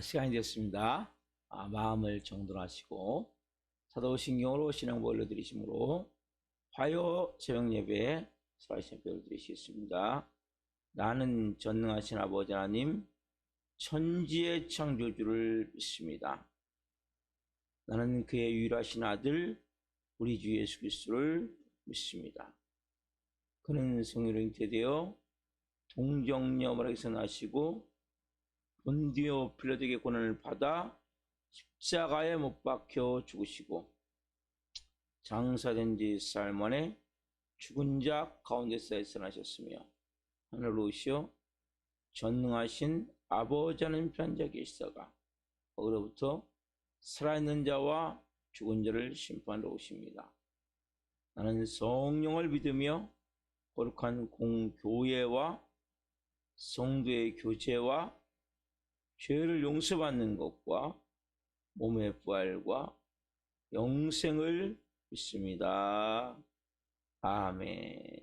시간이 됐습니다. 마음을 정돈하시고 사도신경으로 신앙 올려드리심으로 화요 새벽 예배에 살아계신 예배를 드리시겠습니다. 나는 전능하신 아버지 하나님 천지의 창조주를 믿습니다. 나는 그의 유일하신 아들 우리 주 예수 그리스도를 믿습니다. 그는 성령으로 잉태되어 동정녀 마리아에게서 나시고 본디오 빌라도에게 고난을 받아 십자가에 못 박혀 죽으시고 장사된 지 사흘 만에 죽은 자 가운데서 일어나셨으며 하늘로 오시어 전능하신 아버지 하나님 편한 자 계시다가 거기로부터 살아있는 자와 죽은 자를 심판하러 오십니다. 나는 성령을 믿으며 거룩한 공교회와 성도의 교제와 죄를 용서받는 것과 몸의 부활과 영생을 믿습니다. 아멘.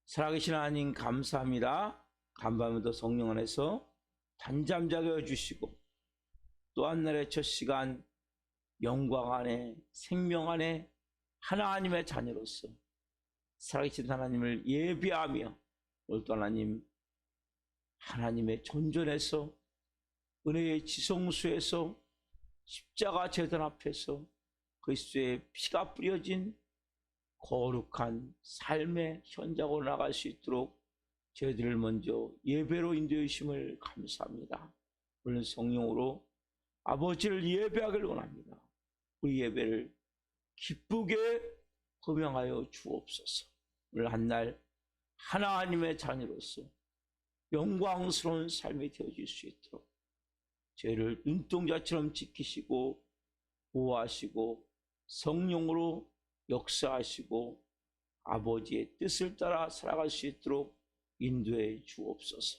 살아계신 하나님 감사합니다. 간밤에도 성령 안에서 단잠자게 해주시고 또 한 날의 첫 시간 영광 안에 생명 안에 하나님의 자녀로서 살아계신 하나님을 예배하며 오늘도 하나님의 존전에서 은혜의 지성소에서 십자가 제단 앞에서 그리스도의 피가 뿌려진 거룩한 삶의 현장으로 나갈 수 있도록 저희들을 먼저 예배로 인도해 주심을 감사합니다. 오늘 성령으로 아버지를 예배하기를 원합니다. 우리 예배를 기쁘게 호명하여 주옵소서. 오늘 한날 하나님의 자녀로서 영광스러운 삶이 되어질 수 있도록 저희를 눈동자처럼 지키시고 보호하시고 성령으로 역사하시고 아버지의 뜻을 따라 살아갈 수 있도록 인도해 주옵소서.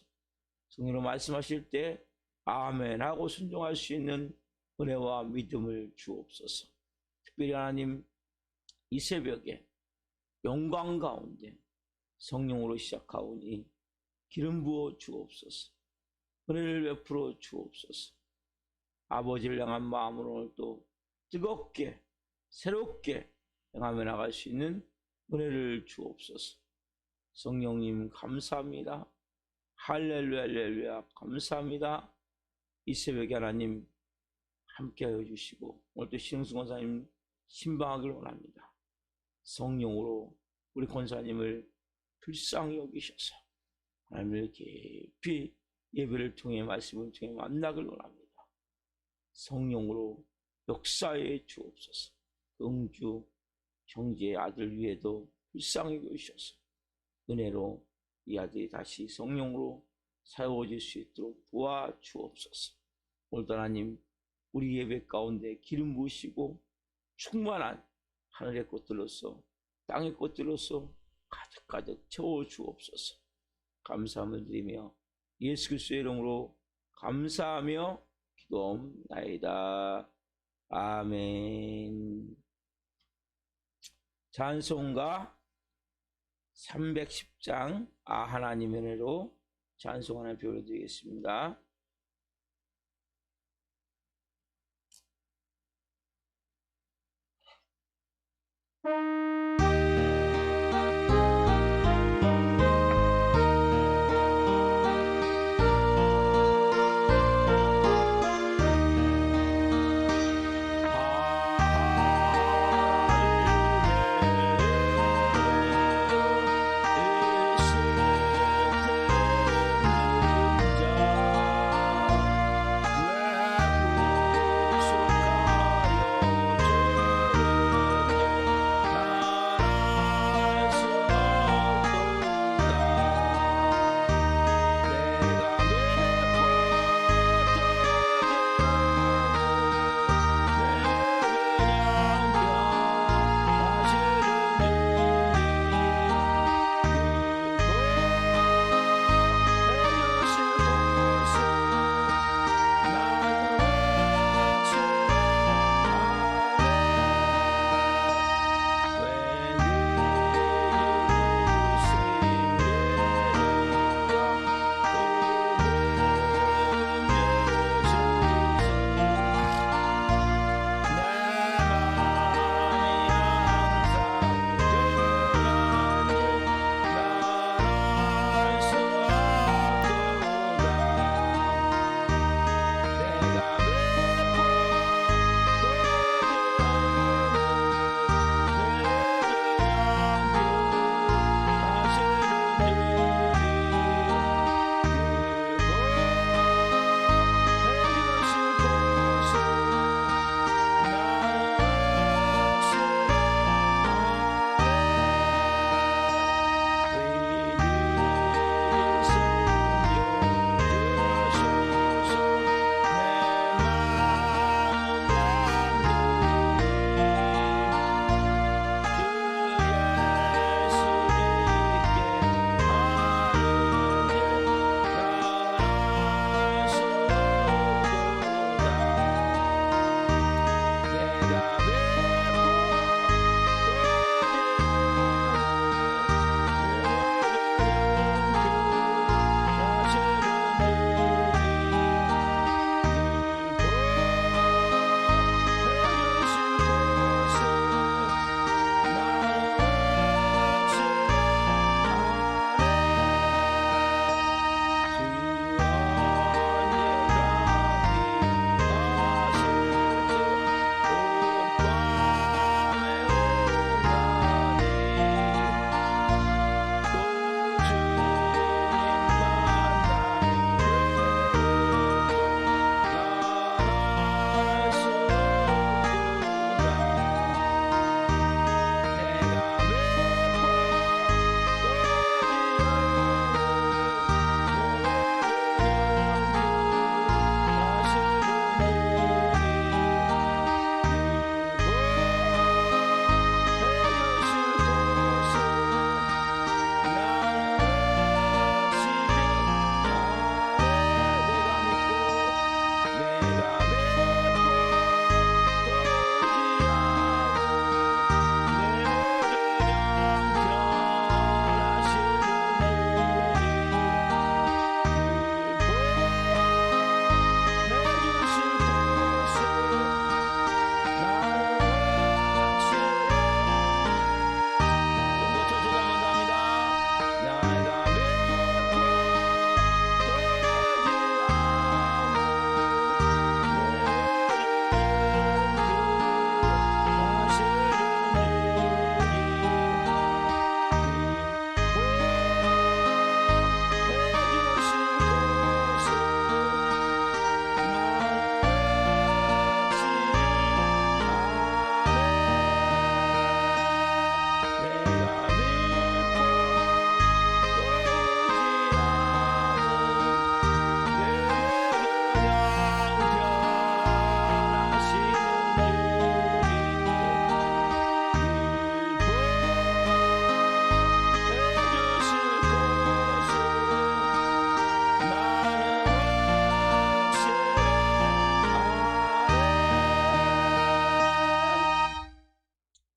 성령으로 말씀하실 때 아멘 하고 순종할 수 있는 은혜와 믿음을 주옵소서. 특별히 하나님 이 새벽에 영광 가운데 성령으로 시작하오니 기름 부어 주옵소서. 은혜를 베풀어 주옵소서. 아버지를 향한 마음으로 오늘도 뜨겁게 새롭게 행하며 나갈 수 있는 은혜를 주옵소서. 성령님 감사합니다. 할렐루야 할렐루야 감사합니다. 이 새벽에 하나님 함께하여 주시고 오늘도 신흥수 권사님 신방하기를 원합니다. 성령으로 우리 권사님을 불쌍히 여기셔서 하나님을 깊이 예배를 통해 말씀을 통해 만나기를 원합니다. 성령으로 역사해 주옵소서. 응주 형제의 아들 위에도 불쌍히 여기셔서 은혜로 이 아들이 다시 성령으로 사용해질 수 있도록 도와주옵소서. 오늘도 하나님 우리 예배 가운데 기름 부으시고 충만한 하늘의 꽃들로서 땅의 꽃들로서 가득가득 채워주옵소서. 감사함을 드리며 예수 그리스도의 이름으로 감사하며 기도하옵나이다. 아멘. 찬송가 310장 하나님의 은혜로 찬송 하나 배워드리겠습니다.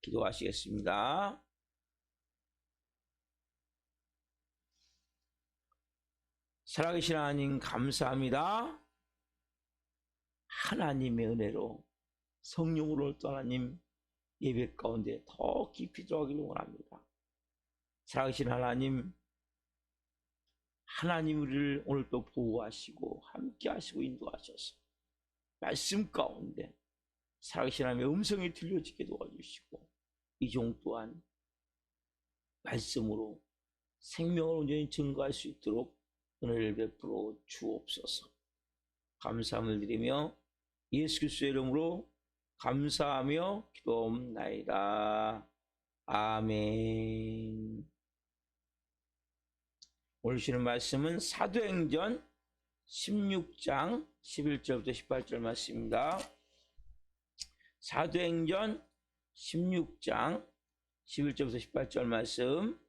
기도하시겠습니다. 살아계신 하나님 감사합니다. 하나님의 은혜로 성령으로 또 하나님 예배 가운데 더 깊이 들어가기를 원합니다. 살아계신 하나님, 하나님 우리를 오늘도 보호하시고 함께 하시고 인도하셔서 말씀 가운데 살아계신 하나님의 음성이 들려지게 도와주시고 이 종 또한 말씀으로 생명을 온전히 증거할 수 있도록 은혜를 베풀어 주옵소서. 감사함을 드리며 예수 그리스도의 이름으로 감사하며 기도옵나이다. 아멘. 오늘 주시는 말씀은 사도행전 16장 11절부터 18절 말씀입니다. 사도행전 16장 11절부터 18절 말씀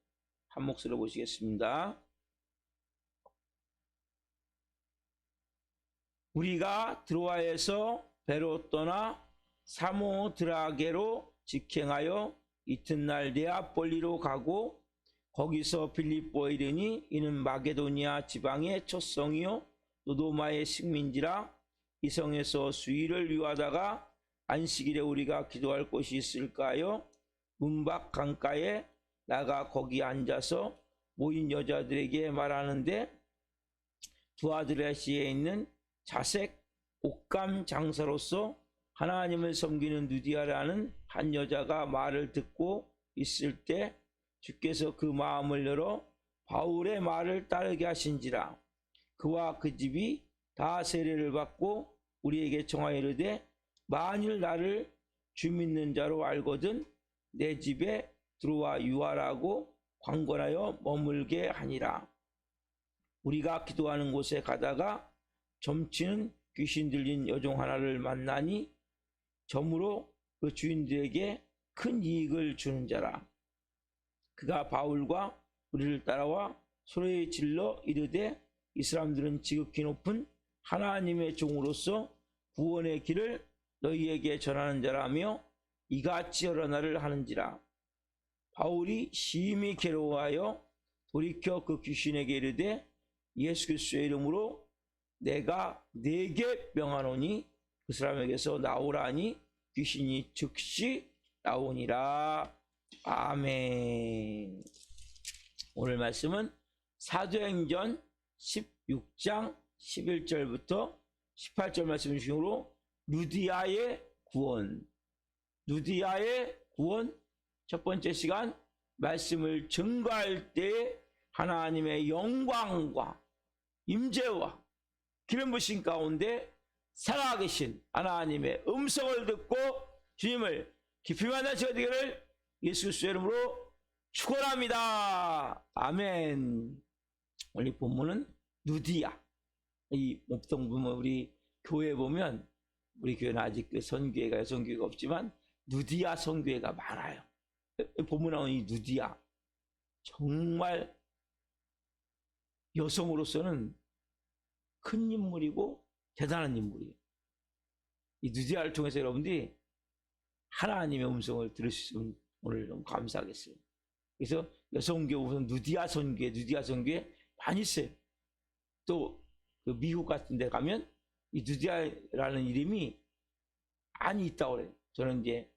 한 목소리로 보시겠습니다. 우리가 드로아에서 배로 떠나 사모드라게로 직행하여 이튿날 네아폴리로 가고 거기서 빌립보에 이르니 이는 마게도니아 지방의 첫 성이요 노도마의 식민지라. 이 성에서 수일을 유하다가 안식일에 우리가 기도할 곳이 있을까요? 문밖 강가에 나가 거기 앉아서 모인 여자들에게 말하는데 두아드라시에 있는 자색 옷감 장사로서 하나님을 섬기는 누디아라는 한 여자가 말을 듣고 있을 때 주께서 그 마음을 열어 바울의 말을 따르게 하신지라. 그와 그 집이 다 세례를 받고 우리에게 청하여 이르되 만일 나를 주 믿는 자로 알거든 내 집에 들어와 유하라고 광권하여 머물게 하니라. 우리가 기도하는 곳에 가다가 점치는 귀신 들린 여종 하나를 만나니 점으로 그 주인들에게 큰 이익을 주는 자라. 그가 바울과 우리를 따라와 소리에 질러 이르되 이 사람들은 지극히 높은 하나님의 종으로서 구원의 길을 너희에게 전하는 자라며 이같이 여러 날을 하는지라. 바울이 심히 괴로워하여 돌이켜 그 귀신에게 이르되 예수 그리스도의 이름으로 내가 네게 명하노니 그 사람에게서 나오라니 귀신이 즉시 나오니라. 아멘. 오늘 말씀은 사도행전 16장 11절부터 18절 말씀 중으로 루디아의 구원, 루디아의 구원 첫 번째 시간 말씀을 증거할 때 하나님의 영광과 임재와 기름 부으신 가운데 살아계신 하나님의 음성을 듣고 주님을 깊이 만나시게 되기를 예수 그리스도의 이름으로 축원합니다. 아멘. 오늘 본문은 누디아. 이 보통 보면 우리 교회 보면 우리 교회는 아직 그 선교회가 여성교회가 없지만 누디아 선교회가 많아요. 본문 나오는 이 누디아 정말 여성으로서는 큰 인물이고 대단한 인물이에요. 이 누디아를 통해서 여러분들이 하나님의 음성을 들을 수 있으면 오늘 너무 감사하겠어요. 그래서 여성교회 우선 누디아 선교회 많이 있어요. 또 그 미국 같은 데 가면 이 누디아라는 이름이 많이 있다고 그래요. 저는 이제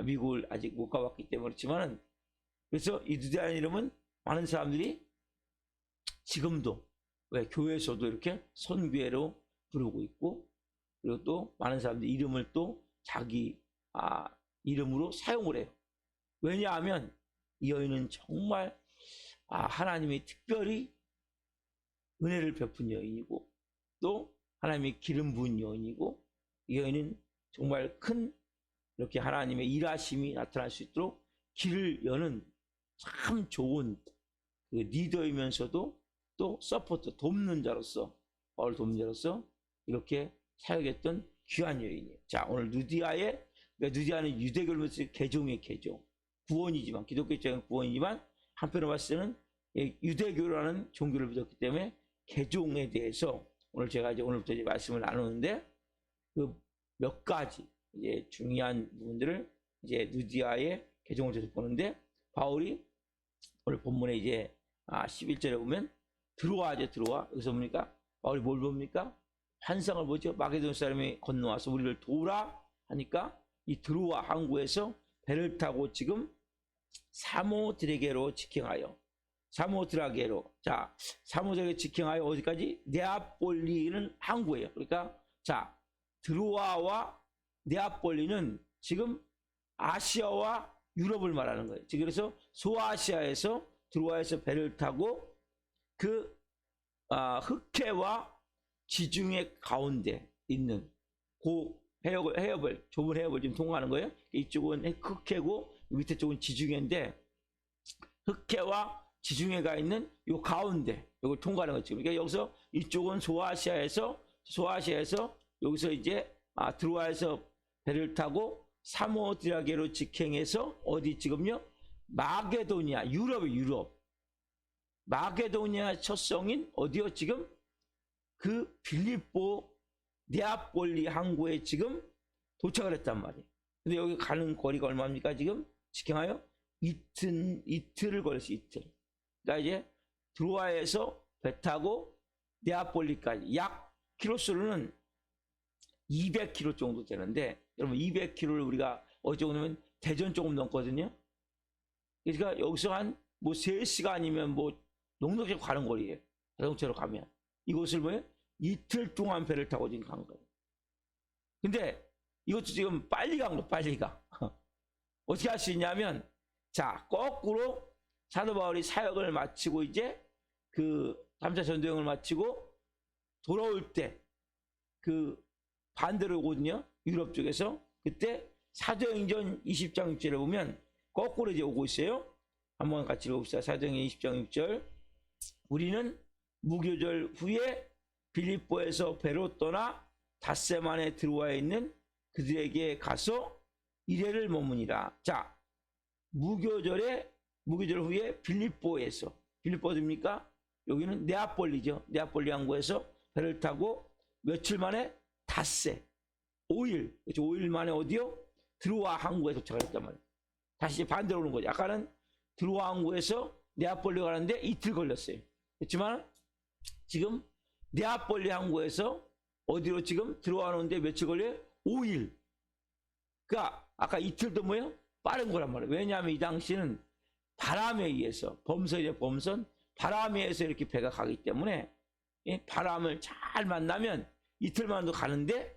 미국을 아직 못 가봤기 때문에 그렇지만은 그래서 이 누디아라는 이름은 많은 사람들이 지금도 왜 교회에서도 이렇게 선교회로 부르고 있고 그리고 또 많은 사람들이 이름을 또 자기 이름으로 사용을 해요. 왜냐하면 이 여인은 정말 하나님이 특별히 은혜를 베푼 여인이고 또 하나님의 기름 부은 여인이고 이 여인은 정말 큰 이렇게 하나님의 일하심이 나타날 수 있도록 길을 여는 참 좋은 그 리더이면서도 또 서포터 돕는 자로서 바울을 돕는 자로서 이렇게 사역했던 귀한 여인이에요. 자, 오늘 누디아는 유대교를 개종의 개종 구원이지만 기독교 입장은 구원이지만 한편으로 봤을 때는 유대교라는 종교를 믿었기 때문에 개종에 대해서 오늘 제가 이제 오늘부터 이제 말씀을 나누는데 그 몇 가지 이제 중요한 부분들을 이제 누디아의 개종을 계속 보는데 바울이 오늘 본문에 이제 11절에 보면 들어와죠. 들어와. 여기서 뭡니까? 바울이 뭘 봅니까? 환상을 보죠. 마게도니 사람이 건너와서 우리를 도우라 하니까 이 드로아 항구에서 배를 타고 지금 사모드라게로 직행하여 사모드라게로 자 사모드라게 직행하여 어디까지? 네아폴리는 항구예요. 그러니까 자 드로아와 네아폴리는 지금 아시아와 유럽을 말하는 거예요. 지금 그래서 소아시아에서 드로아에서 배를 타고 그 흑해와 지중해 가운데 있는 그 해협을 좁은 해협을 지금 통과하는 거예요. 이쪽은 흑해고 밑에 쪽은 지중해인데 흑해와 지중해가 있는 요 가운데 이걸 통과하는 거죠. 그러니까 여기서 이쪽은 소아시아에서 여기서 이제 드로아에서 배를 타고 사모드라게로 직행해서 어디 지금요? 마게도니아 유럽 마게도니아 첫 성인 어디요? 지금 그 빌립보 네아폴리 항구에 지금 도착을 했단 말이에요. 근데 여기 가는 거리가 얼마입니까? 지금 직행하여 이틀을 걸렸어요. 이틀. 그러니까 이제 드로아에서 배 타고 네아폴리까지 약 키로수로는 200km 정도 되는데 여러분 200km를 우리가 어디 정도면 대전 조금 넘거든요. 그러니까 여기서 한 뭐 3시간이면 뭐 넉넉히 가는 거리예요. 자동차로 가면 이곳을 뭐예요? 이틀 동안 배를 타고 지금 간 거예요. 근데 이것도 지금 빨리 간 거, 빨리 가. 어떻게 할 수 있냐면, 자, 거꾸로 사도 바울이 사역을 마치고 이제 그 3차 전도여행을 마치고 돌아올 때 그 반대로 오거든요. 유럽 쪽에서. 그때 사도행전 20장 6절에 보면 거꾸로 이제 오고 있어요. 한번 같이 읽어봅시다. 사도행전 20장 6절. 우리는 무교절 후에 빌립보에서 배로 떠나 닷새만에 드로아에 있는 그들에게 가서 이래를 머무니라. 자, 무교절 후에 빌립보에서 빌립보 어디입니까? 여기는 네아폴리죠. 네아폴리 항구에서 배를 타고 며칠 만에 닷새 5일 그렇죠? 5일 만에 어디요? 드로아 항구에 도착을 했단 말이에요. 다시 반대로 오는 거죠. 아까는 드로아 항구에서 네아폴리 가는데 이틀 걸렸어요. 그렇지만 지금 네아폴리 항구에서 어디로 지금 들어와놓는데 며칠 걸려요? 5일. 그러니까 아까 이틀도 뭐예요? 빠른 거란 말이에요. 왜냐하면 이 당시는 바람에 의해서 범선이죠. 범선. 바람에 의해서 이렇게 배가 가기 때문에 바람을 잘 만나면 이틀만도 가는데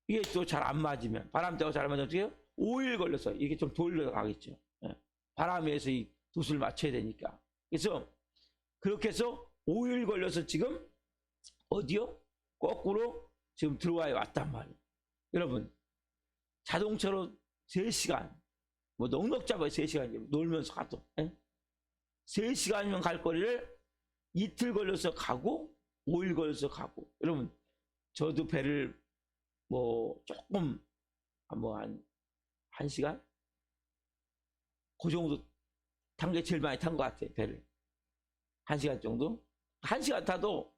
이게 또 잘 안 맞으면 바람 때하고 잘 맞으면 어떻게 해요? 5일 걸려서 이게 좀 돌려가겠죠. 바람에 의해서 이 돛을 맞춰야 되니까. 그래서 그렇게 해서 5일 걸려서 지금 어디요? 거꾸로 지금 드로아에 왔단 말이에요. 여러분 자동차로 3시간 뭐 넉넉 잡아요. 3시간 놀면서 가도 3시간이면 갈 거리를 이틀 걸려서 가고 5일 걸려서 가고. 여러분 저도 배를 뭐 조금 뭐 한 1시간 그 정도 탄 게 제일 많이 탄 것 같아요. 배를 1시간 정도. 1시간 타도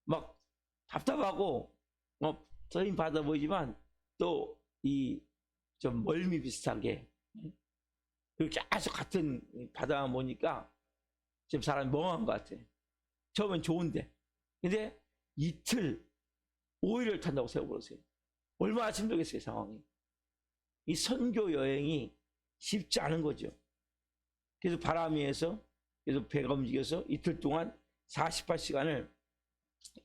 막 답답하고 트임 받아 보이지만 또 이 좀 멀미 비슷하게 그렇게 계속 같은 바다만 보니까 지금 사람이 멍한 것 같아. 처음엔 좋은데 근데 이틀 5일을 탄다고 생각해보세요. 얼마나 힘들겠어요. 상황이. 이 선교 여행이 쉽지 않은 거죠. 그래서 바람 위에서 그래서 배가 움직여서 이틀 동안 48시간을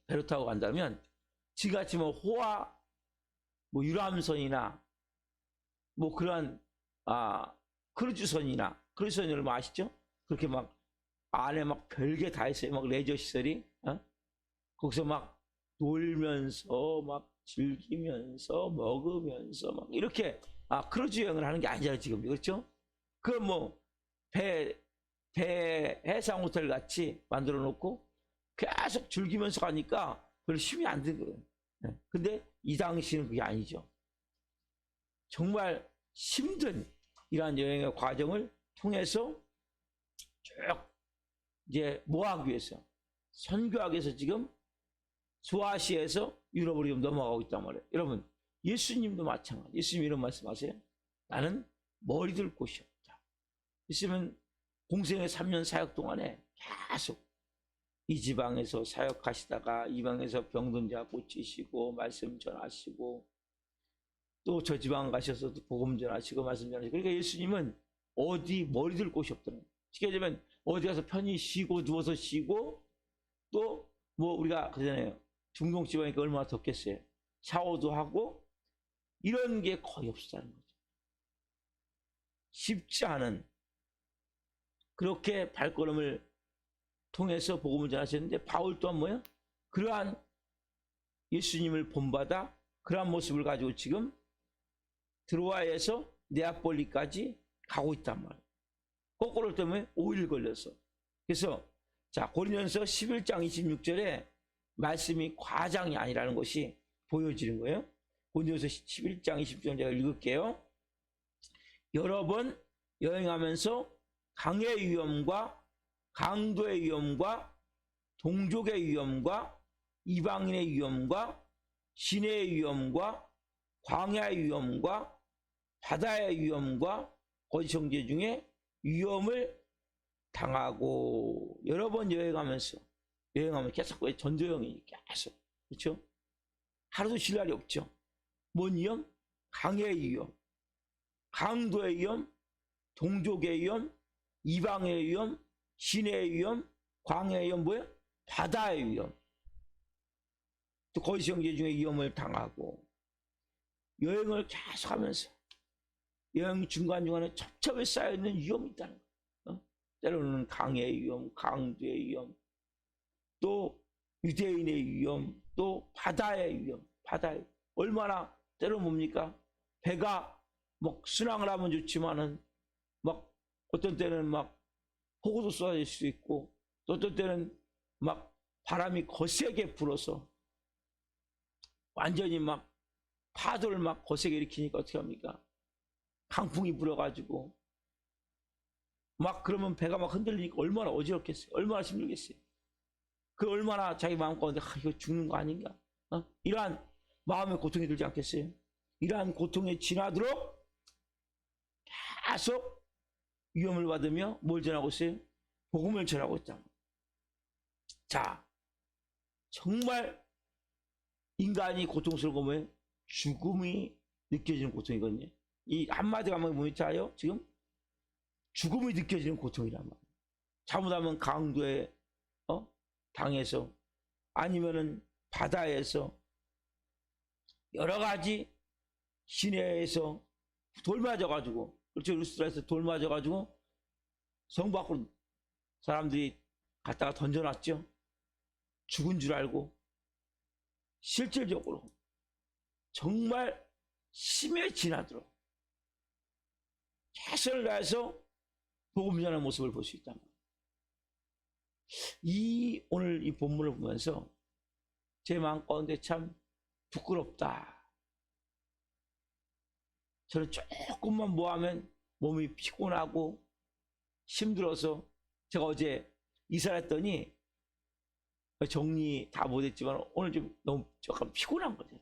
배로 타고 간다면 지금같이 뭐 호화 뭐 유람선이나 뭐 그러한 크루즈선을 뭐 아시죠? 그렇게 막 안에 막 별게 다 있어요. 막 레저 시설이 거기서 막 놀면서 막 즐기면서 먹으면서 막 이렇게 크루즈 여행을 하는 게 아니잖아요. 지금 그렇죠? 그럼 뭐 배 해상 호텔 같이 만들어 놓고 계속 즐기면서 가니까 별로 힘이 안 들거든요. 근데 이 당시는 그게 아니죠. 정말 힘든 이러한 여행의 과정을 통해서 쭉 이제 뭐 하기 위해서 선교하기 위해서 지금 소아시아에서 유럽으로 지금 넘어가고 있단 말이에요. 여러분 예수님도 마찬가지. 예수님 이런 말씀하세요. 나는 머리 들 곳이 없다. 있으면 공생의 3년 사역 동안에 계속 이 지방에서 사역하시다가 이 방에서 병든 자 고치시고 말씀 전하시고 또 저 지방 가셔서 복음 전하시고 말씀 전하시고. 그러니까 예수님은 어디 머리 들 곳이 없다는 거예요. 쉽게 얘기하면 어디 가서 편히 쉬고 누워서 쉬고 또 뭐 우리가 그러잖아요. 중동 지방이니까 얼마나 덥겠어요. 샤워도 하고 이런 게 거의 없었다는 거죠. 쉽지 않은 그렇게 발걸음을 통해서 복음을 전하셨는데 바울 또한 뭐예요? 그러한 예수님을 본받아 그러한 모습을 가지고 지금 드로아에서 네아폴리까지 가고 있단 말이에요. 거꾸로 때문에 5일 걸려서. 그래서 자 고린도전서 11장 26절에 말씀이 과장이 아니라는 것이 보여지는 거예요. 고린도전서 11장 26절 제가 읽을게요. 여러 번 여행하면서 강의 위험과 강도의 위험과 동족의 위험과 이방인의 위험과 시내의 위험과 광야의 위험과 바다의 위험과 거짓 형제 중에 위험을 당하고 여러 번 여행하면 계속 전도여행이니까 계속 그렇죠? 하루도 쉴 날이 없죠. 뭔 위험? 강의 위험, 강도의 위험, 동족의 위험, 이방의 위험, 시내의 위험, 광야의 위험, 뭐예요? 바다의 위험. 또 거짓 형제 중에 위험을 당하고 여행을 계속 하면서 여행 중간중간에 첩첩에 쌓여있는 위험이 있다는 거예요. 때로는 강의 위험, 강도의 위험, 또 유대인의 위험, 또 바다의 위험. 바다의 얼마나 때로 뭡니까? 배가 막 순항을 하면 좋지만은 막 어떤 때는 막 폭우도 쏟아질 수 있고 또 어떤 때는 막 바람이 거세게 불어서 완전히 막 파도를 막 거세게 일으키니까 어떻게 합니까? 강풍이 불어가지고 막 그러면 배가 막 흔들리니까 얼마나 어지럽겠어요. 얼마나 힘들겠어요. 그 얼마나 자기 마음 가운데 이거 죽는 거 아닌가? 이러한 마음의 고통이 들지 않겠어요? 이러한 고통에 지나도록 계속 위험을 받으며 뭘 전하고 있어요? 복음을 전하고 있다. 자, 정말 인간이 고통스러운 거면 죽음이 느껴지는 고통이거든요. 이 한마디가 뭐였죠? 지금 죽음이 느껴지는 고통이란 말이에요. 잘못하면 강도에 당해서 아니면은 바다에서 여러 가지 시내에서 돌 맞아가지고 그렇죠. 루스트라에서 돌 맞아가지고 성 밖으로 사람들이 갖다가 던져놨죠. 죽은 줄 알고 실질적으로 정말 심해 지나도록 최선을 다해서 복음 전하는 모습을 볼 수 있다. 오늘 이 본문을 보면서 제 마음 가운데 참 부끄럽다. 저는 조금만 뭐 하면 몸이 피곤하고 힘들어서 제가 어제 이사를 했더니 정리 다 못했지만 오늘 좀 너무 조금 피곤한 거죠.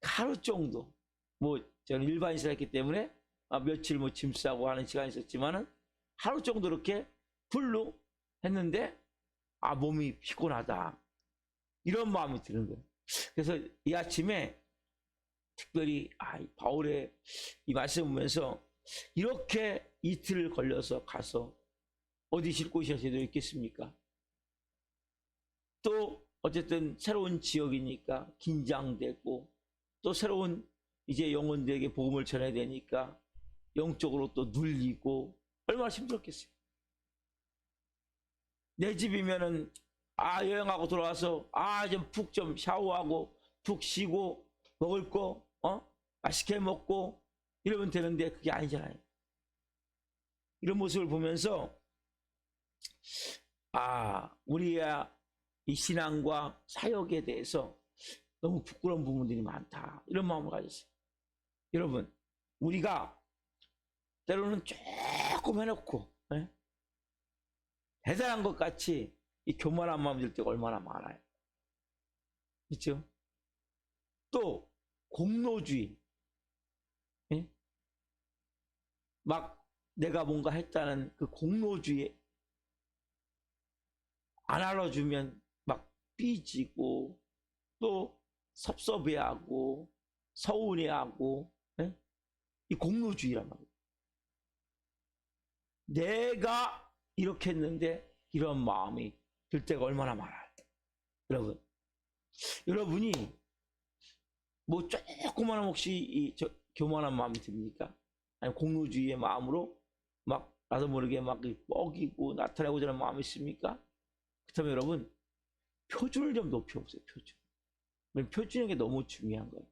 하루 정도 뭐 저는 일반 이사를 했기 때문에 며칠 뭐 짐 싸고 하는 시간이 있었지만은 하루 정도 이렇게 풀로 했는데 몸이 피곤하다 이런 마음이 드는 거예요. 그래서 이 아침에 특별히 바울의 이 말씀을 보면서 이렇게 이틀 걸려서 가서 어디 쉴 곳이 제대로 있겠습니까? 또 어쨌든 새로운 지역이니까 긴장되고 또 새로운 이제 영혼들에게 복음을 전해야 되니까 영적으로 또 눌리고 얼마나 힘들었겠어요. 내 집이면은 여행하고 돌아와서 좀 푹 좀 샤워하고 푹 쉬고 먹을 거 맛있게 먹고 이러면 되는데 그게 아니잖아요. 이런 모습을 보면서 우리의 이 신앙과 사역에 대해서 너무 부끄러운 부분들이 많다 이런 마음을 가졌어요. 여러분 우리가 때로는 조금 해놓고 대단한 것 같이 이 교만한 마음이 들 때가 얼마나 많아요. 그렇죠? 또 공로주의 막 내가 뭔가 했다는 그 공로주의 안 알아주면 막 삐지고 또 섭섭해하고 서운해하고, 예? 이 공로주의란 말이에요. 내가 이렇게 했는데 이런 마음이 들 때가 얼마나 많아요. 여러분이 뭐 조그마한 혹시 교만한 마음이 듭니까? 아니 공로주의의 마음으로 막 나도 모르게 막 뻐기고 나타내고자 하는 마음이 있습니까? 그렇다면 여러분 표준을 좀 높여보세요. 표준이 게 너무 중요한 거예요.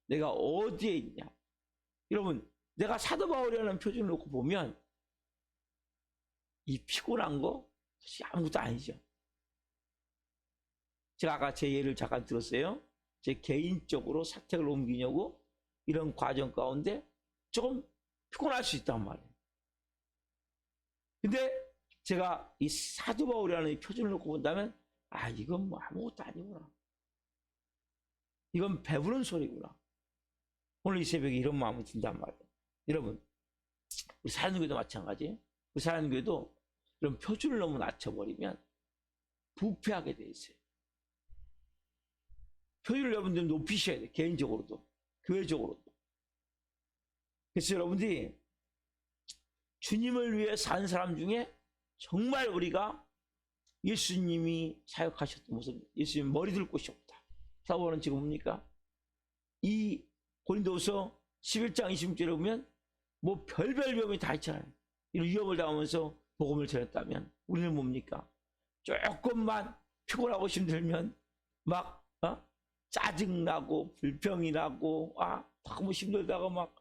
내가 어디에 있냐. 여러분 내가 사도 바울이라는 표준을 놓고 보면 이 피곤한 거 사실 아무것도 아니죠. 제가 아까 제 예를 잠깐 들었어요. 제 개인적으로 사택을 옮기려고 이런 과정 가운데 조금 피곤할 수 있단 말이에요. 근데 제가 이 사도 바울이라는 이 표준을 놓고 본다면 이건 뭐 아무것도 아니구나. 이건 배부른 소리구나. 오늘 이 새벽에 이런 마음이 든단 말이에요. 여러분 우리 사랑교회도 마찬가지예요. 우리 사랑교회도 이런 표준을 너무 낮춰버리면 부패하게 돼 있어요. 표준을 여러분들 높이셔야 돼요. 개인적으로도 교회적으로도. 그래서 여러분들이 주님을 위해 산 사람 중에 정말 우리가 예수님이 사역하셨던 모습, 예수님 머리 들 곳이 없다. 사도바울은 지금 뭡니까? 이 고린도서 11장 26절에 보면 뭐 별별 위험이 다 있잖아요. 이런 위험을 당하면서 복음을 전했다면 우리는 뭡니까? 조금만 피곤하고 힘들면 막 짜증나고 불평이 나고 너무 힘들다가 막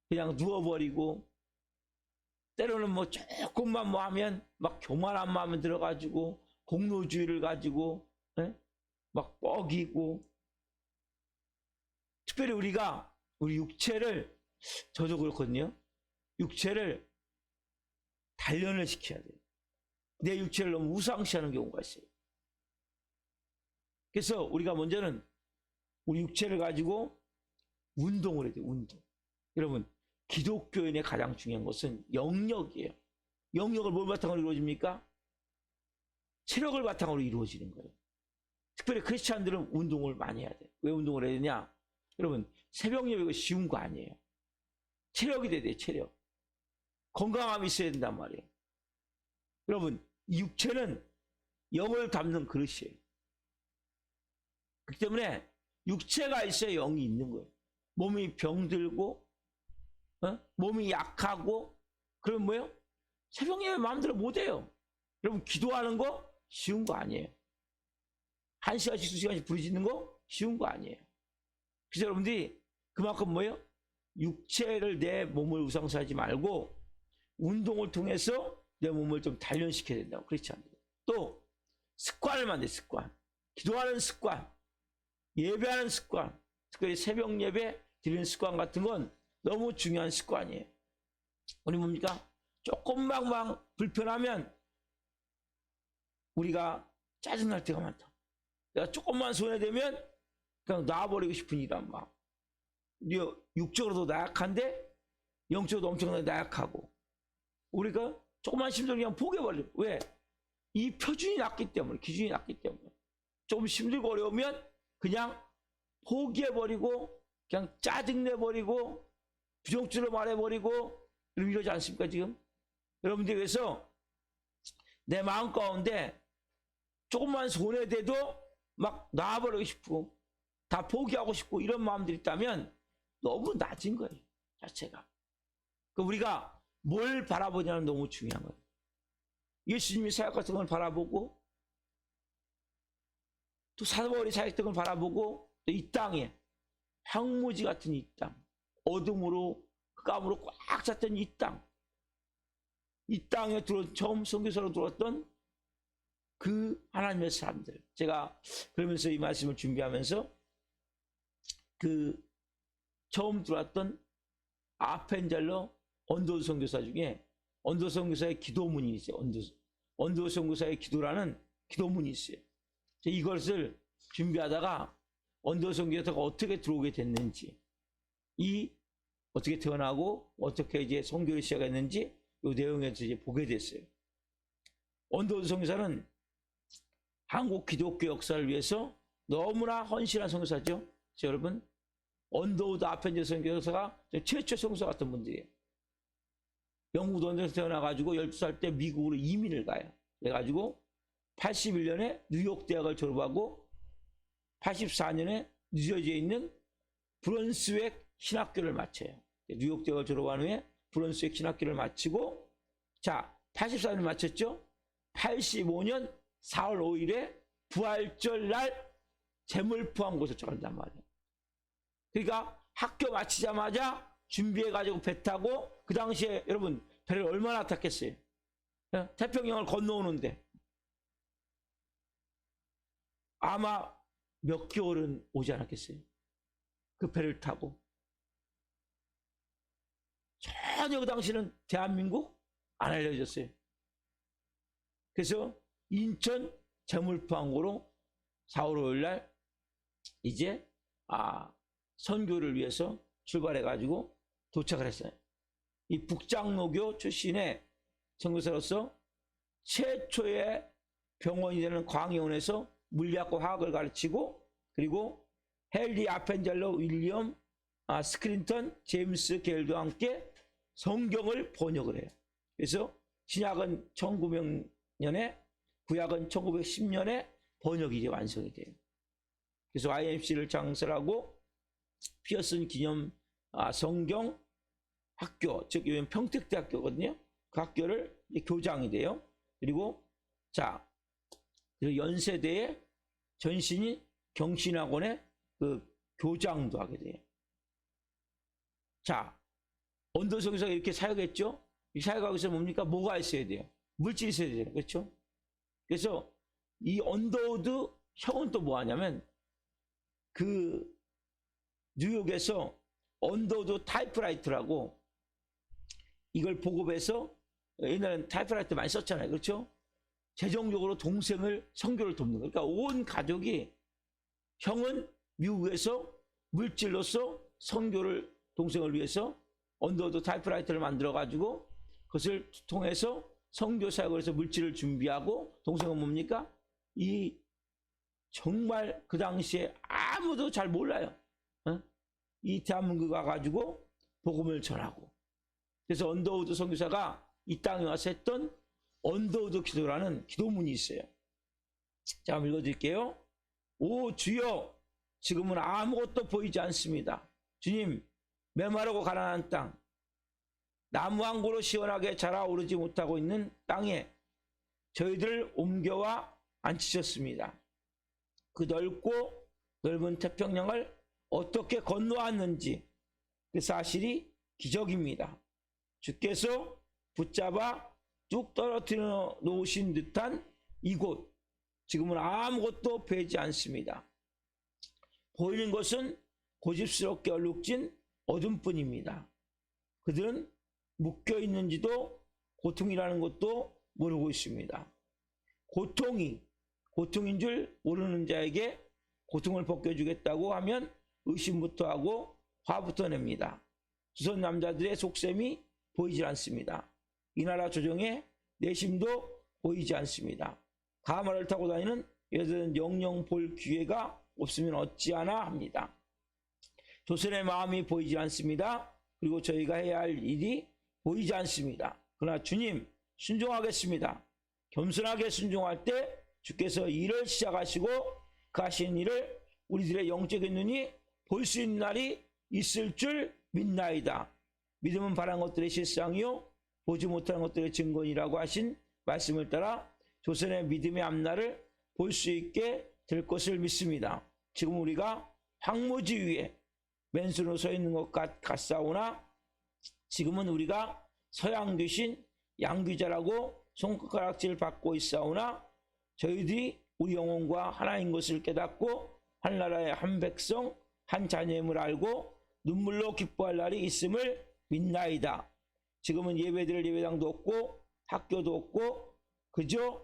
그냥 누워버리고 때로는 뭐 조금만 뭐 하면 막 교만한 마음이 들어가지고 공로주의를 가지고 막 뻐기고 특별히 우리가 우리 육체를 저도 그렇거든요. 육체를 단련을 시켜야 돼요. 내 육체를 너무 우상시하는 경우가 있어요. 그래서 우리가 먼저는 우리 육체를 가지고 운동을 해야 돼요. 운동. 여러분 기독교인의 가장 중요한 것은 영역이에요. 영역을 뭘 바탕으로 이루어집니까? 체력을 바탕으로 이루어지는 거예요. 특별히 크리스찬들은 운동을 많이 해야 돼요. 왜 운동을 해야 되냐? 여러분 새벽 예배가 쉬운 거 아니에요. 체력이 돼야 돼요. 체력. 건강함이 있어야 된단 말이에요. 여러분 이 육체는 영을 담는 그릇이에요. 그렇기 때문에 육체가 있어야 영이 있는 거예요. 몸이 병들고 몸이 약하고 그러면 뭐예요? 새벽 예배 마음대로 못해요. 여러분 기도하는 거 쉬운 거 아니에요. 1시간씩 2시간씩 부르짖는 거 쉬운 거 아니에요. 그래서 여러분들이 그만큼 뭐예요? 육체를 내 몸을 우상시하지 말고 운동을 통해서 내 몸을 좀 단련시켜야 된다고. 그렇지 않나요? 또 습관을 만들어요. 습관. 기도하는 습관, 예배하는 습관, 특별히 새벽 예배 드리는 습관 같은 건 너무 중요한 습관이에요. 우리 뭡니까? 조금만 막 불편하면 우리가 짜증날 때가 많다. 내가 조금만 손해되면 그냥 놔버리고 싶은 이란 마음. 육적으로도 나약한데 영적으로도 엄청나게 나약하고 우리가 조금만 힘들면 그냥 포기해버려. 왜? 이 표준이 낮기 때문에, 기준이 낮기 때문에. 조금 힘들고 어려우면 그냥 포기해버리고 그냥 짜증내버리고 부정적으로 말해버리고 이러지 않습니까 지금? 여러분들 그래서 내 마음 가운데 조금만 손해돼도 막 놔버리고 싶고 다 포기하고 싶고 이런 마음들이 있다면 너무 낮은 거예요 자체가. 우리가 뭘 바라보냐는 너무 중요한 거예요. 예수님이 사역했던 걸 바라보고 또 사도 바울이 사역했던 걸 바라보고 또 이 땅에 황무지 같은 이 땅, 어둠으로 흑암으로 꽉 찼던 이 땅, 이 땅에 처음 선교사로 들어왔던 그 하나님의 사람들. 제가 그러면서 이 말씀을 준비하면서 그 처음 들어왔던 아펜젤러 언더 선교사 중에 언더 선교사의 기도문이 있어요. 언더 선교사의 기도라는 기도문이 있어요. 이것을 준비하다가 언더 선교사가 어떻게 들어오게 됐는지 이 어떻게 태어나고 어떻게 이제 선교를 시작했는지 이 내용에서 이제 보게 됐어요. 언더우드 선교사는 한국 기독교 역사를 위해서 너무나 헌신한 선교사죠. 여러분, 언더우드 아펜저 선교사가 최초 선교사 같은 분들이에요. 영국 런던에서 태어나가지고 12살 때 미국으로 이민을 가요. 그래가지고 81년에 뉴욕 대학을 졸업하고 84년에 뉴저지에 있는 브런스웩 신학교를 마쳐요. 뉴욕 대학을 졸업한 후에 브런스웩 신학교를 마치고, 자, 84년 마쳤죠? 85년 4월 5일에 부활절 날 재물포항 곳에 들어간단 말이에요. 그러니까 학교 마치자마자 준비해가지고 배 타고, 그 당시에 여러분 배를 얼마나 탔겠어요? 태평양을 건너오는데 아마 몇 개월은 오지 않았겠어요? 그 배를 타고. 전혀 그 당시는 대한민국 안 알려졌어요. 그래서 인천 재물포항으로 4월 5일 날 이제 선교를 위해서 출발해가지고 도착을 했어요. 이 북장로교 출신의 선교사로서 최초의 병원이 되는 광해원에서 물리학과 화학을 가르치고, 그리고 헨리 아펜젤러 윌리엄 스크린턴 제임스 겔과 함께 성경을 번역을 해요. 그래서 신약은 1900년에, 구약은 1910년에 번역이 이제 완성이 돼요. 그래서 IMC를 창설하고 피어슨 기념 성경 학교, 즉 평택대학교거든요. 그 학교를 교장이 돼요. 그리고 자, 연세대의 전신인 경신학원의 그 교장도 하게 돼요. 자, 언더우드 선교사가 이렇게 사역했죠. 이 사역하기 위해서 뭡니까? 뭐가 있어야 돼요? 물질이 있어야 돼요. 그렇죠? 그래서 이 언더우드 형은 또 뭐 하냐면, 그 뉴욕에서 언더우드 타이프라이터라고 이걸 보급해서, 옛날에는 타이프라이터 많이 썼잖아요. 그렇죠? 재정적으로 동생을 선교를 돕는 거예요. 그러니까 온 가족이, 형은 미국에서 물질로서 선교를, 동생을 위해서 언더우드 타이프라이터를 만들어 가지고 그것을 통해서 선교 사역을 해서 물질을 준비하고, 동생은 뭡니까? 이 정말 그 당시에 아무도 잘 몰라요. 이 대한민국 가가지고 복음을 전하고. 그래서 언더우드 선교사가 이 땅에 와서 했던 언더우드 기도라는 기도문이 있어요. 자, 한번 읽어드릴게요. 오 주여, 지금은 아무것도 보이지 않습니다. 주님, 메마르고 가난한 땅, 나무 한 그루 시원하게 자라오르지 못하고 있는 땅에 저희들을 옮겨와 앉히셨습니다. 그 넓고 넓은 태평양을 어떻게 건너왔는지 그 사실이 기적입니다. 주께서 붙잡아 뚝 떨어뜨려 놓으신 듯한 이곳, 지금은 아무것도 보이지 않습니다. 보이는 것은 고집스럽게 얼룩진 어둠뿐입니다. 그들은 묶여 있는지도 고통이라는 것도 모르고 있습니다. 고통인 줄 모르는 자에게 고통을 벗겨주겠다고 하면 의심부터 하고 화부터 냅니다. 조선 남자들의 속셈이 보이지 않습니다. 이 나라 조정의 내심도 보이지 않습니다. 가마를 타고 다니는 여자들은 영영 볼 기회가 없으면 어찌하나 합니다. 조선의 마음이 보이지 않습니다. 그리고 저희가 해야 할 일이 보이지 않습니다. 그러나 주님, 순종하겠습니다. 겸손하게 순종할 때 주께서 일을 시작하시고 그 하신 일을 우리들의 영적인 눈이 볼 수 있는 날이 있을 줄 믿나이다. 믿음은 바란 것들의 실상이요 보지 못하는 것들의 증거이라고 하신 말씀을 따라 조선의 믿음의 앞날을 볼 수 있게 될 것을 믿습니다. 지금 우리가 황무지 위에 맨손으로 서 있는 것 같사오나 지금은 우리가 서양 귀신 양귀자라고 손가락질 받고 있사오나 저희들이 우리 영혼과 하나인 것을 깨닫고 한 나라의 한 백성 한 자녀임을 알고 눈물로 기뻐할 날이 있음을 믿나이다. 지금은 예배드릴 예배당도 없고 학교도 없고 그저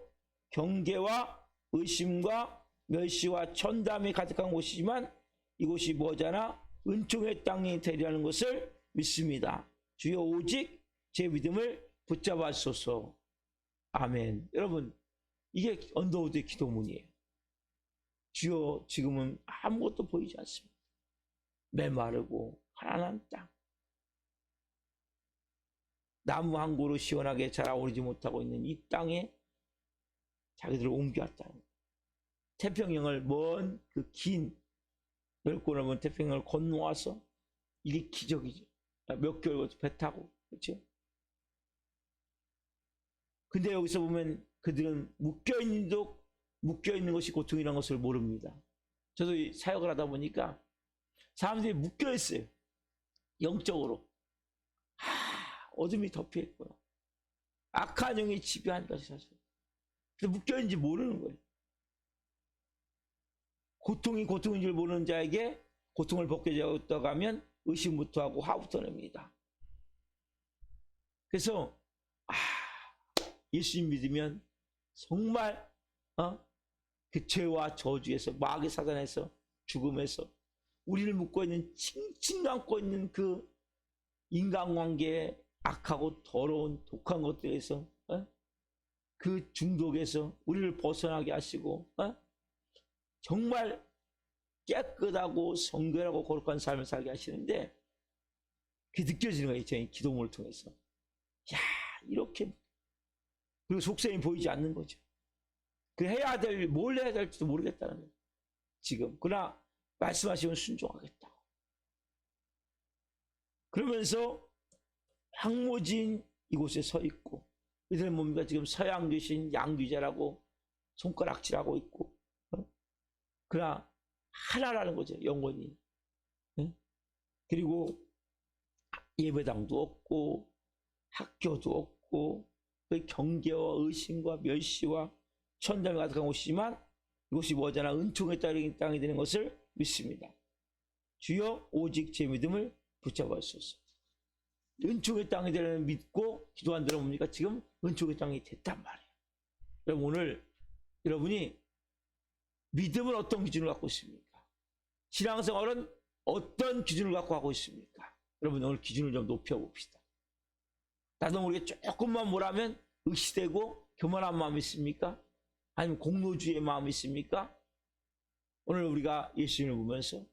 경계와 의심과 멸시와 천담이 가득한 곳이지만 이곳이 머지않아 은총의 땅이 되리라는 것을 믿습니다. 주여 오직 제 믿음을 붙잡아 주소서. 아멘. 여러분, 이게 언더우드의 기도문이에요. 주여 지금은 아무것도 보이지 않습니다. 메마르고 가난한 땅, 나무 한 그루 시원하게 자라오르지 못하고 있는 이 땅에 자기들을 옮겨왔다는 거예요. 태평양을 먼 그 긴 넓고 넓은 태평양을 건너와서 이게 기적이죠. 몇 개월 배 타고, 그렇죠? 근데 여기서 보면 그들은 묶여있는 것이 고통이라는 것을 모릅니다. 저도 이 사역을 하다 보니까 사람들이 묶여있어요. 영적으로. 어둠이 덮여있고요. 악한 영이 지배하는 것이 사실. 그래서 묶여있는지 모르는 거예요. 고통이 고통인 줄 모르는 자에게 고통을 벗게 되었다고 하면 의심부터 하고 화부터 냅니다. 그래서 예수님 믿으면 정말 그 죄와 저주에서, 마귀의 사단에서, 죽음에서 우리를 묶고 있는, 칭칭 감고 있는 그 인간관계의 악하고 더러운 독한 것들에서, 그 중독에서 우리를 벗어나게 하시고, 정말 깨끗하고 성결하고 거룩한 삶을 살게 하시는데, 그게 느껴지는 거예요. 저희 기도문을 통해서. 야, 이렇게. 그리고 속셈이 보이지 않는 거죠. 그 뭘 해야 될지도 모르겠다는 거예요. 지금. 그러나 말씀하시면 순종하겠다고. 그러면서 황무진 이곳에 서 있고, 이들은 뭡니까? 지금 서양 귀신 양귀재라고 손가락질하고 있고, 그러나 하나라는 거죠. 영원히. 그리고 예배당도 없고 학교도 없고 그 경계와 의심과 멸시와 천담이 가득한 곳이지만 이곳이 머지않아 은총의 땅이 되는 것을 믿습니다. 주여 오직 제 믿음을 붙잡아 주소서. 은총의 땅이 되는 믿고 기도한 데는 뭡니까? 지금 은총의 땅이 됐단 말이에요. 여러분, 오늘 여러분이 믿음은 어떤 기준을 갖고 있습니까? 신앙생활은 어떤 기준을 갖고 하고 있습니까? 여러분, 오늘 기준을 좀 높여봅시다. 나도 모르게 조금만 뭐라면 의시되고 교만한 마음이 있습니까? 아니면 공로주의의 마음이 있습니까? 오늘 우리가 예수님을 보면서,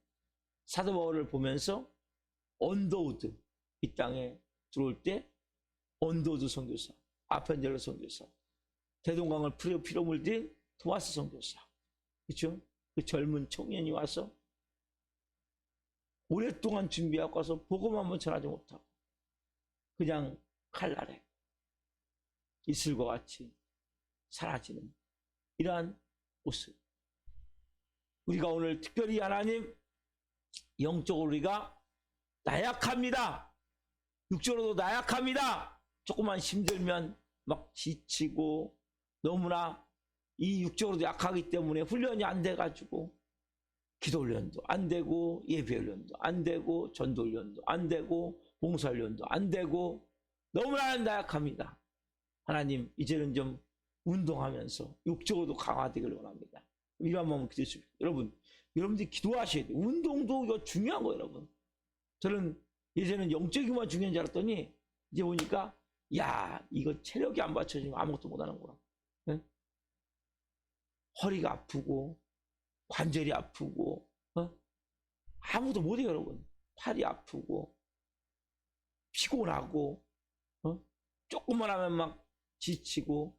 사도 바울을 보면서 언더우드, 이 땅에 들어올 때 언더우드 선교사, 아펜젤러 선교사, 대동강을 피로 물린 토마스 선교사, 그렇죠? 그 젊은 청년이 와서 오랫동안 준비하고 와서 복음 한번 전하지 못하고 그냥 칼날에 이슬과 같이 사라지는 이러한 모습. 우리가 오늘 특별히 하나님, 영적으로 우리가 나약합니다. 육적으로도 나약합니다. 조금만 힘들면 막 지치고, 너무나 이 육적으로도 약하기 때문에 훈련이 안 돼가지고 기도 훈련도 안 되고, 예배 훈련도 안 되고, 전도 훈련도 안 되고, 봉사 훈련도 안 되고, 너무나 나약합니다. 하나님, 이제는 좀 운동하면서 육적으로도 강화되기를 원합니다. 이런 마음을 기도했습니다. 여러분들이 기도하셔야 돼요. 운동도 이거 중요한 거예요, 여러분. 저는 예전에는 영적이만 중요한 줄 알았더니 이제 보니까, 야, 이거 체력이 안 받쳐지면 아무것도 못 하는구나. 네? 허리가 아프고 관절이 아프고 아무도 못해요, 여러분. 팔이 아프고 피곤하고 조금만 하면 막 지치고.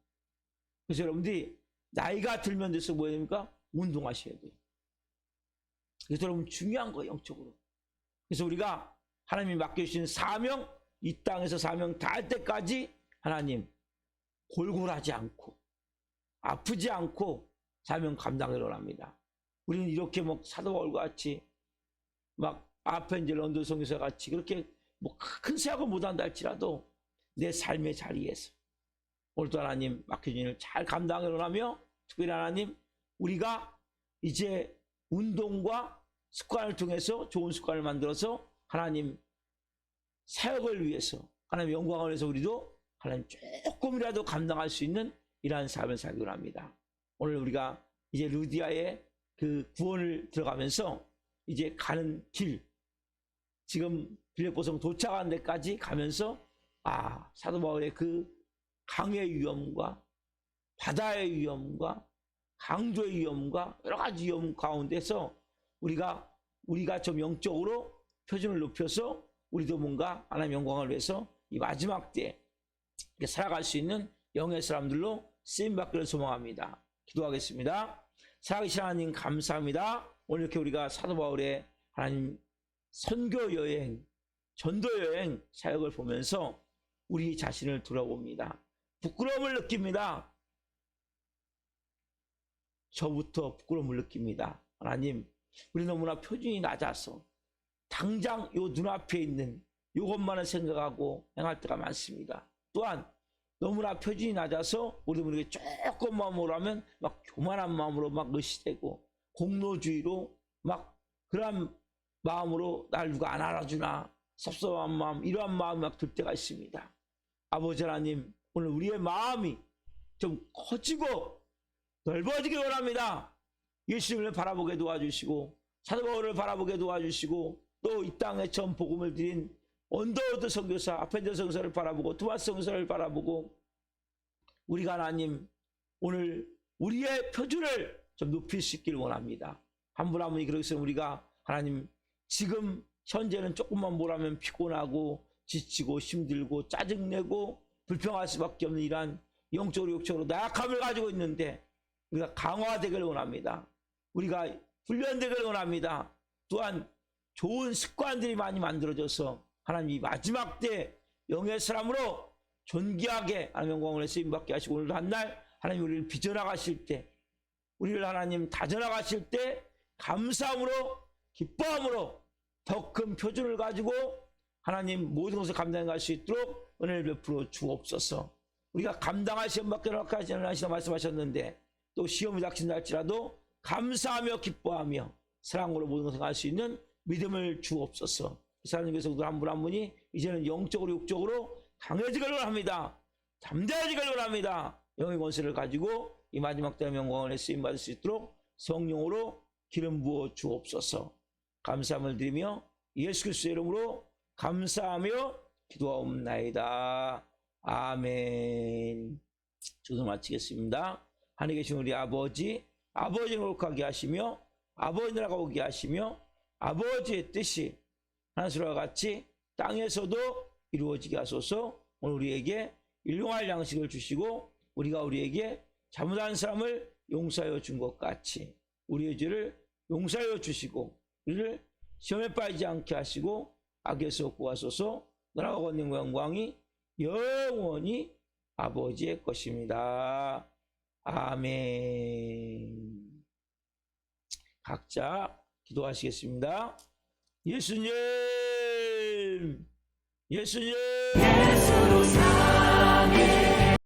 그래서 여러분들이 나이가 들면 돼서 뭐 해야 됩니까? 운동하셔야 돼요. 그래서 여러분 중요한 거예요, 영적으로. 그래서 우리가 하나님이 맡겨주신 사명, 이 땅에서 사명 다 할 때까지 하나님 골골하지 않고 아프지 않고 사명 감당하기를 합니다. 우리는 이렇게 뭐 사도 바울과 같이 막 아펜젤러 언더 선교사 같이 그렇게 뭐 큰 사역을 못한다 할지라도 내 삶의 자리에서 오늘도 하나님 맡겨진 일을 잘 감당하기를 하며, 특별히 하나님, 우리가 이제 운동과 습관을 통해서 좋은 습관을 만들어서 하나님 사역을 위해서, 하나님 영광을 위해서 우리도 하나님 조금이라도 감당할 수 있는 이러한 삶을 살기를 합니다. 오늘 우리가 이제 루디아의 그 구원을 들어가면서 이제 가는 길, 지금 빌립보성 도착한 데까지 가면서 사도 바울의 그 강의 위험과 바다의 위험과 강조의 위험과 여러 가지 위험 가운데서 우리가 좀 영적으로 표준을 높여서 우리도 뭔가 하나님의 영광을 위해서 이 마지막 때에 살아갈 수 있는 영의 사람들로 쓰임받기를 소망합니다. 기도하겠습니다. 살아계신 하나님 감사합니다. 오늘 이렇게 우리가 사도 바울의 하나님 선교 여행, 전도 여행 사역을 보면서 우리 자신을 돌아봅니다. 부끄러움을 느낍니다. 저부터 부끄러움을 느낍니다. 하나님, 우리 너무나 표준이 낮아서 당장 요 눈앞에 있는 요것만을 생각하고 행할 때가 많습니다. 또한 너무나 표준이 낮아서 우리에게 조금만 하면 막 교만한 마음으로 막 의시되고 공로주의로 막 그런 마음으로 날 누가 안 알아주나 섭섭한 마음, 이러한 마음이 막 들 때가 있습니다. 아버지 하나님, 오늘 우리의 마음이 좀 커지고 넓어지길 원합니다. 예수님을 바라보게 도와주시고 사도 바울을 바라보게 도와주시고 또 이 땅에 처음 복음을 드린 언더우드 선교사, 아펜저 선교사를 바라보고 토마스 선교사를 바라보고 우리가 하나님 오늘 우리의 표준을 좀 높일 수 있기를 원합니다. 한 분 한 분이 그러기 위해서 우리가 하나님 지금 현재는 조금만 뭐라면 피곤하고 지치고 힘들고 짜증내고 불평할 수밖에 없는 이러한 영적으로 육적으로 나약함을 가지고 있는데 우리가 강화되기를 원합니다. 우리가 훈련되기를 원합니다. 또한 좋은 습관들이 많이 만들어져서 하나님 이 마지막 때 영의 사람으로 존귀하게 하나님 영광을 쓰임받게 하시고 오늘도 한 날 하나님 우리를 빚어나가실 때 우리를 하나님 다져나가실 때 감사함으로 기뻐함으로 더 큰 표준을 가지고 하나님 모든 것을 감당할 수 있도록 은혜를 베풀어 주옵소서. 우리가 감당할 시험밖에 하지 않으시다 말씀하셨는데 또 시험이 닥친다 할지라도 감사하며 기뻐하며 사랑으로 모든 것을 할 수 있는 믿음을 주옵소서. 사랑하는 성도들 한 분 한 분이 이제는 영적으로 육적으로 강해지기를 원합니다. 담대해지기를 원합니다. 영의 권세를 가지고 이 마지막 때의 영광을 쓰임받을 수 있도록 성령으로 기름 부어 주옵소서. 감사함을 드리며 예수 그리스도의 이름으로 감사하며 기도하옵나이다. 아멘. 주소 마치겠습니다. 하늘에 계신 우리 아버지를 거룩하게 하시며 아버지 나라가 오게 하시며 아버지의 뜻이 하늘과 같이 땅에서도 이루어지게 하소서. 오늘 우리에게 일용할 양식을 주시고 우리가 우리에게 잘못한 사람을 용서하여 준 것 같이 우리의 죄를 용서하여 주시고 우리를 시험에 빠지지 않게 하시고 악에서 구하소서. 나라와 권능과 영광이 영원히 아버지의 것입니다. 아멘. 각자 기도하시겠습니다. 예수님, 예수님.